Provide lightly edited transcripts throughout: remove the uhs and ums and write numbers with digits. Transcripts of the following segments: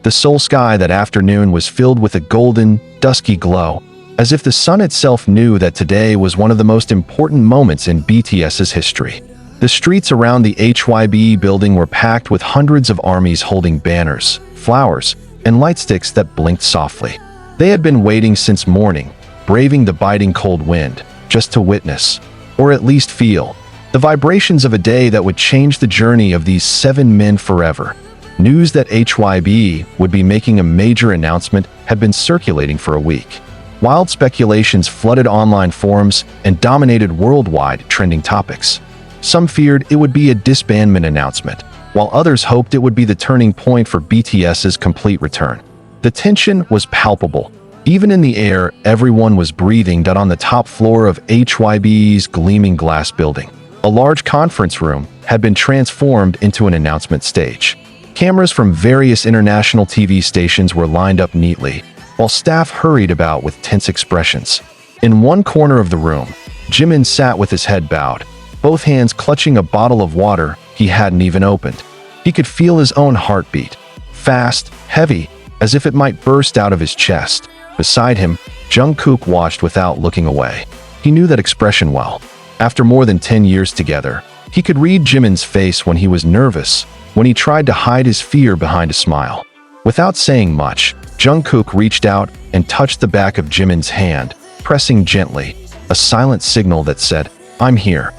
The Seoul sky that afternoon was filled with a golden, dusky glow, as if the sun itself knew that today was one of the most important moments in BTS's history. The streets around the HYBE building were packed with hundreds of armies holding banners, flowers, and light sticks that blinked softly. They had been waiting since morning, braving the biting cold wind, just to witness, or at least feel, the vibrations of a day that would change the journey of these 7 men forever. News that HYBE would be making a major announcement had been circulating for a week. Wild speculations flooded online forums and dominated worldwide trending topics. Some feared it would be a disbandment announcement, while others hoped it would be the turning point for BTS's complete return. The tension was palpable. Even in the air, everyone was breathing down on the top floor of HYBE's gleaming glass building. A large conference room had been transformed into an announcement stage. Cameras from various international TV stations were lined up neatly, while staff hurried about with tense expressions. In one corner of the room, Jimin sat with his head bowed, both hands clutching a bottle of water he hadn't even opened. He could feel his own heartbeat, fast, heavy, as if it might burst out of his chest. Beside him, Jikook watched without looking away. He knew that expression well. After more than 10 years together, he could read Jimin's face when he was nervous, when he tried to hide his fear behind a smile. Without saying much, Jikook reached out and touched the back of Jimin's hand, pressing gently, a silent signal that said, "I'm here."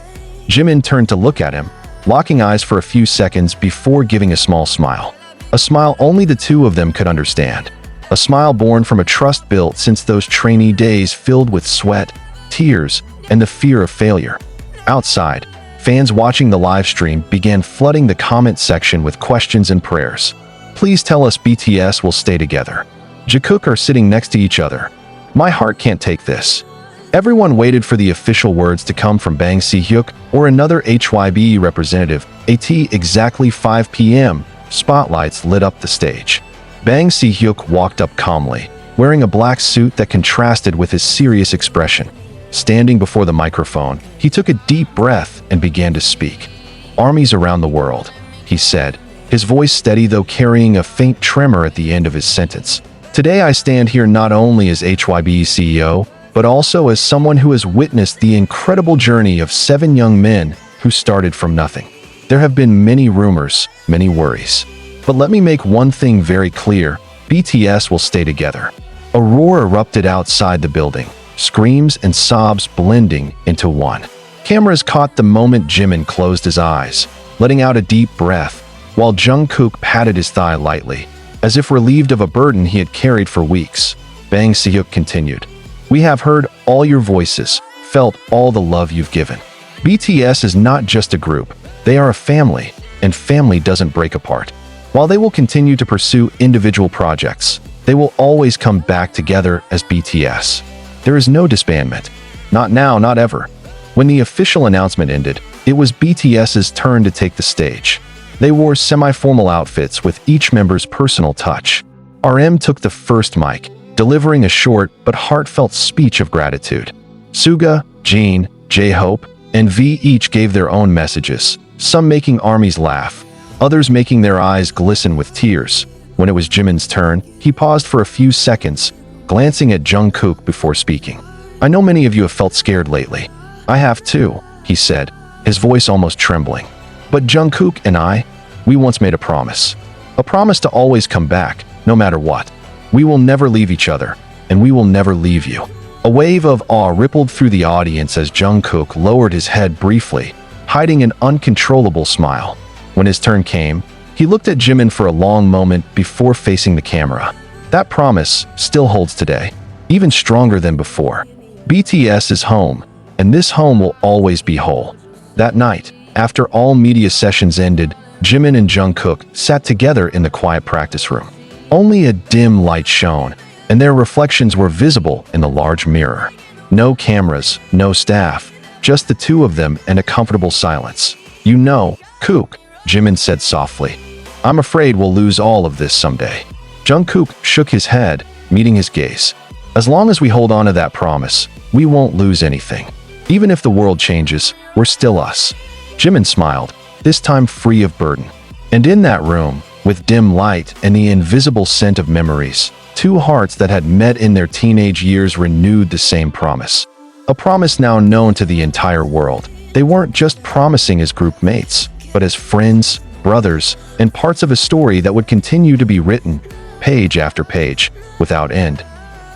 Jimin turned to look at him, locking eyes for a few seconds before giving a small smile. A smile only the two of them could understand. A smile born from a trust built since those trainee days filled with sweat, tears, and the fear of failure. Outside, fans watching the live stream began flooding the comment section with questions and prayers. "Please tell us BTS will stay together." Jikook are sitting next to each other. "My heart can't take this." Everyone waited for the official words to come from Bang Si-hyuk or another HYBE representative. At exactly 5 p.m., spotlights lit up the stage. Bang Si-hyuk walked up calmly, wearing a black suit that contrasted with his serious expression. Standing before the microphone, he took a deep breath and began to speak. "Armies around the world," he said, his voice steady though carrying a faint tremor at the end of his sentence. "Today I stand here not only as HYBE's CEO, but also as someone who has witnessed the incredible journey of 7 young men who started from nothing. There have been many rumors, many worries. But let me make one thing very clear, BTS will stay together." A roar erupted outside the building, screams and sobs blending into one. Cameras caught the moment Jimin closed his eyes, letting out a deep breath, while Jikook patted his thigh lightly, as if relieved of a burden he had carried for weeks. Bang Si-hyuk continued, "We have heard all your voices, felt all the love you've given. BTS is not just a group, they are a family, and family doesn't break apart. While they will continue to pursue individual projects, they will always come back together as BTS. There is no disbandment. Not now, not ever." When the official announcement ended, it was BTS's turn to take the stage. They wore semi-formal outfits with each member's personal touch. RM took the first mic, delivering a short but heartfelt speech of gratitude. Suga, Jin, J-Hope, and V each gave their own messages, some making armies laugh, others making their eyes glisten with tears. When it was Jimin's turn, he paused for a few seconds, glancing at Jikook before speaking. "I know many of you have felt scared lately. I have too," he said, his voice almost trembling. "But Jikook and I, we once made a promise to always come back, no matter what. We will never leave each other, and we will never leave you." A wave of awe rippled through the audience as Jikook lowered his head briefly, hiding an uncontrollable smile. When his turn came, he looked at Jimin for a long moment before facing the camera. That promise still holds today, even stronger than before. BTS is home, and this home will always be whole. That night, after all media sessions ended, Jimin and Jikook sat together in the quiet practice room. Only a dim light shone, and their reflections were visible in the large mirror. No cameras, no staff, just the two of them and a comfortable silence. "You know, Kook," Jimin said softly, "I'm afraid we'll lose all of this someday." Jikook shook his head, meeting his gaze. "As long as we hold on to that promise, we won't lose anything. Even if the world changes, we're still us." Jimin smiled, this time free of burden. And in that room, With dim light and the invisible scent of memories, two hearts that had met in their teenage years renewed the same promise. A promise now known to the entire world. They weren't just promising as group mates, but as friends, brothers, and parts of a story that would continue to be written, page after page, without end.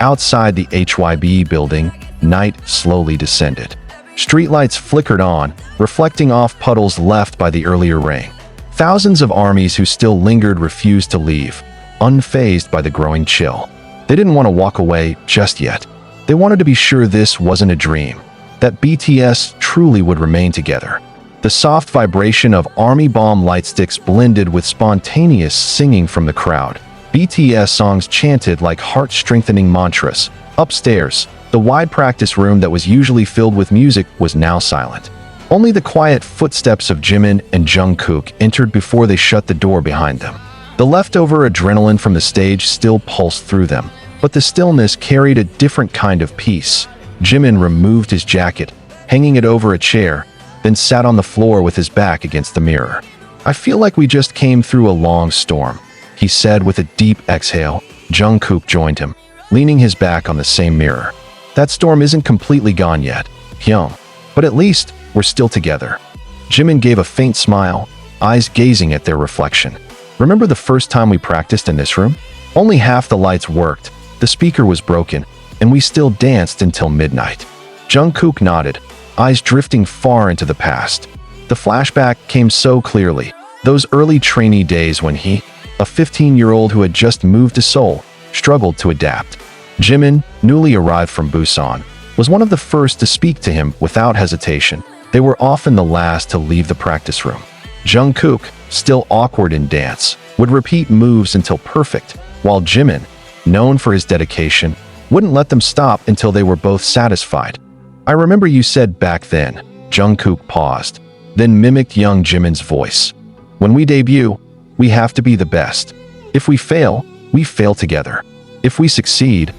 Outside the HYBE building, night slowly descended. Streetlights flickered on, reflecting off puddles left by the earlier rain. Thousands of armies who still lingered refused to leave, unfazed by the growing chill. They didn't want to walk away just yet. They wanted to be sure this wasn't a dream, that BTS truly would remain together. The soft vibration of army bomb lightsticks blended with spontaneous singing from the crowd. BTS songs chanted like heart-strengthening mantras. Upstairs, the wide practice room that was usually filled with music was now silent. Only the quiet footsteps of Jimin and Jikook entered before they shut the door behind them. The leftover adrenaline from the stage still pulsed through them, but the stillness carried a different kind of peace. Jimin removed his jacket, hanging it over a chair, then sat on the floor with his back against the mirror. "I feel like we just came through a long storm," he said with a deep exhale. Jikook joined him, leaning his back on the same mirror. "That storm isn't completely gone yet, Hyung, but at least we're still together." Jimin gave a faint smile, eyes gazing at their reflection. "Remember the first time we practiced in this room? Only half the lights worked, the speaker was broken, and we still danced until midnight." Jikook nodded, eyes drifting far into the past. The flashback came so clearly. Those early trainee days when he, a 15-year-old who had just moved to Seoul, struggled to adapt. Jimin, newly arrived from Busan, was one of the first to speak to him without hesitation. They were often the last to leave the practice room. Jikook, still awkward in dance, would repeat moves until perfect, while Jimin, known for his dedication, wouldn't let them stop until they were both satisfied. "I remember you said back then," Jikook paused, then mimicked young Jimin's voice. "When we debut, we have to be the best. If we fail, we fail together. If we succeed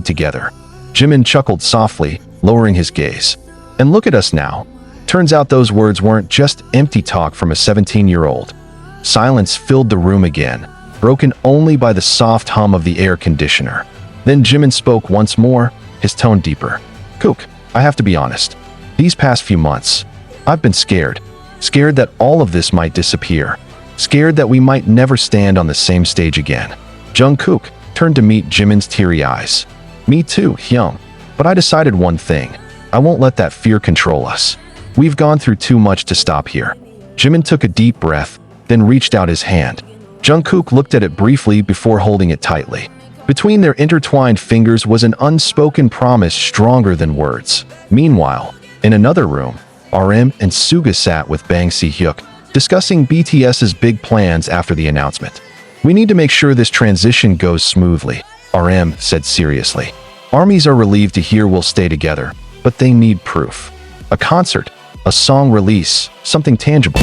together." Jimin chuckled softly, lowering his gaze. "And look at us now. Turns out those words weren't just empty talk from a 17-year-old. Silence filled the room again, broken only by the soft hum of the air conditioner. Then Jimin spoke once more, his tone deeper. "Kook, I have to be honest. These past few months, I've been scared. Scared that all of this might disappear. Scared that we might never stand on the same stage again." Jikook turned to meet Jimin's teary eyes. "Me too, Hyung. But I decided one thing. I won't let that fear control us. We've gone through too much to stop here." Jimin took a deep breath, then reached out his hand. Jikook looked at it briefly before holding it tightly. Between their intertwined fingers was an unspoken promise stronger than words. Meanwhile, in another room, RM and Suga sat with Bang Si-hyuk, discussing BTS's big plans after the announcement. "We need to make sure this transition goes smoothly," RM said seriously. "Armies are relieved to hear we'll stay together, but they need proof. A concert, a song release, something tangible."